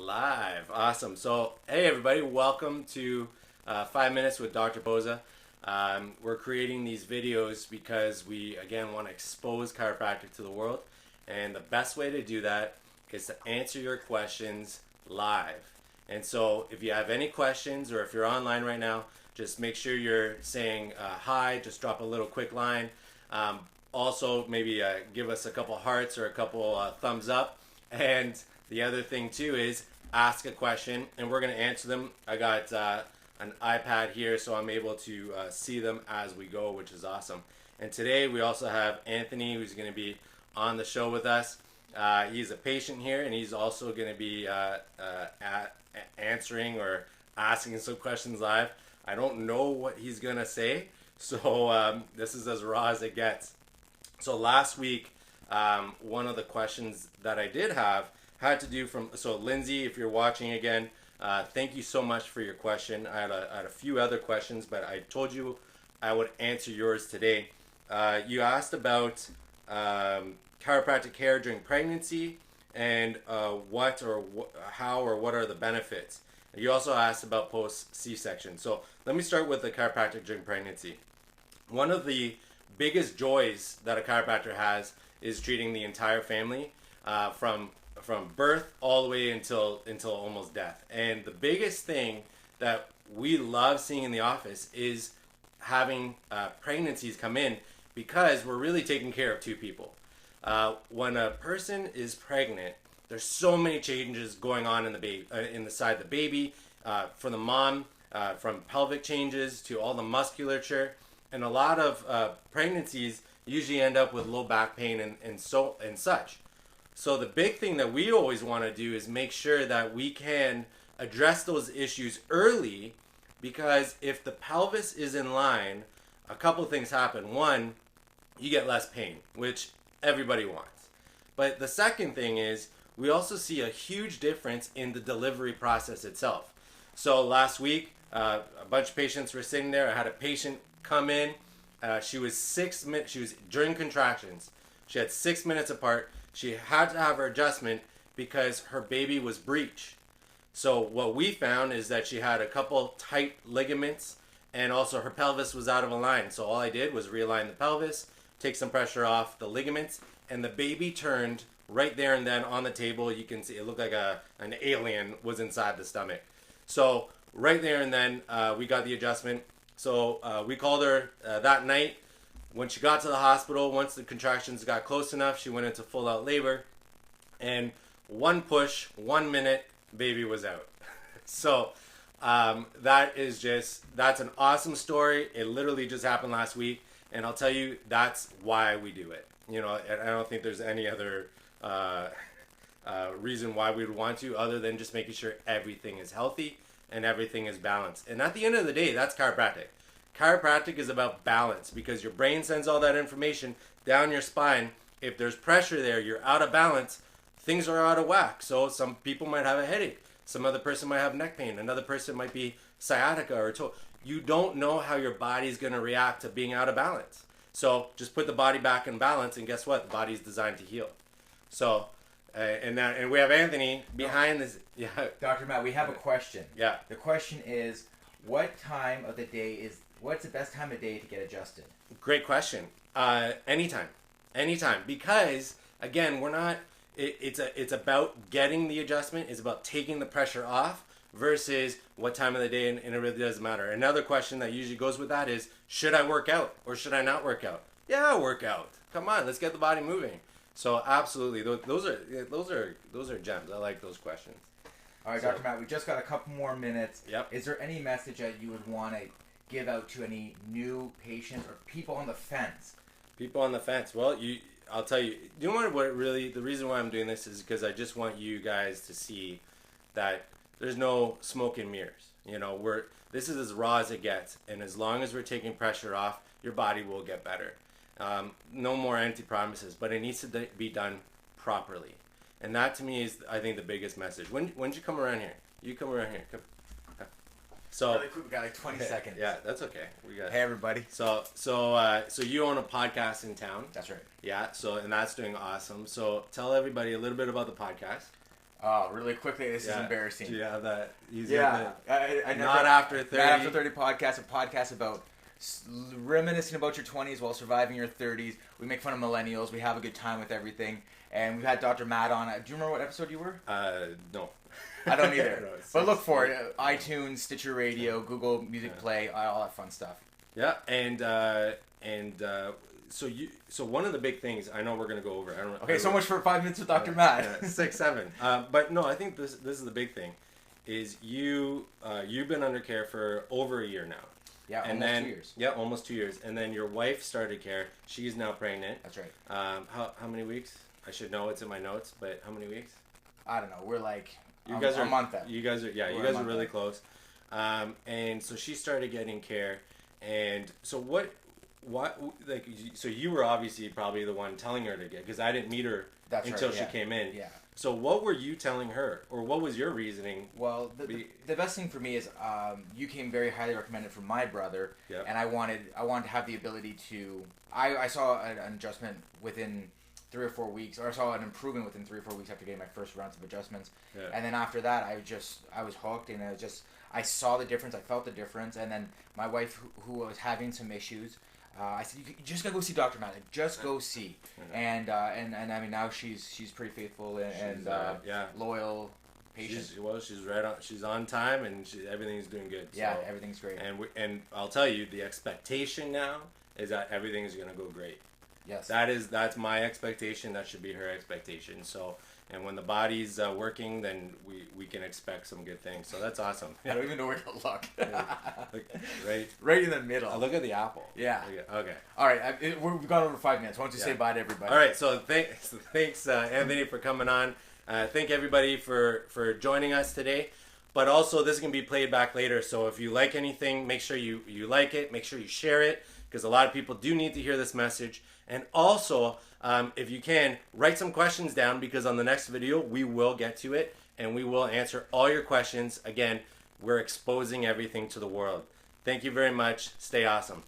Live. Awesome. So, hey everybody, welcome to 5 Minutes with Dr. Posa. We're creating these videos because we, again, want to expose chiropractic to the world. And the best way to do that is to answer your questions live. And so, if you have any questions or if you're online right now, just make sure you're saying hi, just drop a little quick line. Also, maybe give us a couple hearts or a couple thumbs up. And the other thing too is ask a question and we're going to answer them. I got an iPad here so I'm able to see them as we go, which is awesome. And today we also have Anthony, who's going to be on the show with us. He's a patient here and he's also going to be answering or asking some questions live. I don't know what he's going to say, so this is as raw as it gets. So last week, one of the questions that I did have had to do so Lindsay, if you're watching again, thank you so much for your question. I had a few other questions, but I told you I would answer yours today. You asked about chiropractic care during pregnancy and how or what are the benefits. You also asked about post C-section. So let me start with the chiropractic during pregnancy. One of the biggest joys that a chiropractor has is treating the entire family from birth all the way until almost death. And the biggest thing that we love seeing in the office is having pregnancies come in because we're really taking care of two people. When a person is pregnant, there's so many changes going on in the baby, inside the baby, for the mom, from pelvic changes to all the musculature, and a lot of pregnancies usually end up with low back pain and such. So the big thing that we always want to do is make sure that we can address those issues early, because if the pelvis is in line, a couple things happen. One, you get less pain, which everybody wants. But the second thing is we also see a huge difference in the delivery process itself. So last week, a bunch of patients were sitting there. I had a patient come in. She was 6 minutes. She was during contractions. She had 6 minutes apart. She had to have her adjustment because her baby was breech. So what we found is that she had a couple tight ligaments and also her pelvis was out of line. So all I did was realign the pelvis, take some pressure off the ligaments, and the baby turned right there and then on the table. You can see it looked like an alien was inside the stomach. So right there and then we got the adjustment. So we called her that night. When she got to the hospital, once the contractions got close enough, she went into full-out labor. And one push, 1 minute, baby was out. So that's an awesome story. It literally just happened last week. And I'll tell you, that's why we do it. You know, and I don't think there's any other reason why we would want to other than just making sure everything is healthy and everything is balanced. And at the end of the day, that's chiropractic. Chiropractic is about balance because your brain sends all that information down your spine. If there's pressure there, you're out of balance, things are out of whack. So some people might have a headache. Some other person might have neck pain. Another person might be sciatica or toe. You don't know how your body's going to react to being out of balance. So just put the body back in balance and guess what? The body's designed to heal. So, and we have Anthony behind this. Yeah. Dr. Matt, we have a question. Yeah. The question is, what's the best time of day to get adjusted? Great question. Anytime, because again, we're not. It's about getting the adjustment. It's about taking the pressure off versus what time of the day, and it really doesn't matter. Another question that usually goes with that is, should I work out or should I not work out? Yeah, work out. Come on, let's get the body moving. So absolutely, those are gems. I like those questions. All right, So, Dr. Matt, we just got a couple more minutes. Yep. Is there any message that you would want to give out to any new patients or people on the fence? People on the fence. Well, I'll tell you. You know what really, the reason why I'm doing this is because I just want you guys to see that there's no smoke and mirrors. You know, this is as raw as it gets, and as long as we're taking pressure off, your body will get better. No more empty promises, but it needs to be done properly. And that to me is, I think, the biggest message. When did you come around here? You come around here. Come. So really quick, we got like 20 seconds. Yeah, that's okay. We got. Hey everybody. So you own a podcast in town. That's right. Yeah. And that's doing awesome. So tell everybody a little bit about the podcast. Oh, really quickly, this is Yeah. embarrassing. Do you have that? He's Yeah, I never, Not After 30. Not After 30 podcast, a podcast about reminiscing about your 20s while surviving your 30s. We make fun of millennials. We have a good time with everything. And we've had Dr. Matt on. Do you remember what episode you were? No. I don't either. No, but look for it. iTunes, Stitcher Radio, Google Music Play, all that fun stuff. Yeah, so one of the big things I know we're gonna go over. I don't. Okay, so much for 5 minutes with Dr. Matt. Yeah, 6, 7. But no, I think this is the big thing. Is you've been under care for over a year now. Yeah, and almost then, 2 years. Yeah, almost 2 years. And then your wife started care. She's now pregnant. That's right. How many weeks? I should know. It's in my notes. But how many weeks? I don't know. We're like you guys are a month out. You guys are you guys are really close. And so she started getting care. And so what like so you were obviously probably the one telling her to get, because I didn't meet her until she came in. Yeah. So what were you telling her, or what was your reasoning? Well, the best thing for me is you came very highly recommended from my brother, and I wanted to have the ability to. I saw an adjustment within 3 or 4 weeks, or I saw an improvement within 3 or 4 weeks after getting my first rounds of adjustments, and then after that I was hooked, and I saw the difference, I felt the difference, and then my wife who was having some issues. I said, you just gotta go see Dr. Matt. Just go see, and I mean now she's pretty faithful and loyal, patient. She's right on. She's on time, and everything's doing good. Yeah, everything's great. And I'll tell you, the expectation now is that everything is gonna go great. Yes. That's my expectation. That should be her expectation. So. And when the body's working, then we can expect some good things. So that's awesome. I don't even know where to look. Right in the middle. Look at the apple. Yeah. Okay. All right. We've gone over 5 minutes. Why don't you say bye to everybody? All right. So thanks, Anthony, for coming on. Thank everybody for joining us today. But also, this is going to be played back later. So if you like anything, make sure you like it. Make sure you share it, because a lot of people do need to hear this message. And also, if you can, write some questions down, because on the next video, we will get to it and we will answer all your questions. Again, we're exposing everything to the world. Thank you very much. Stay awesome.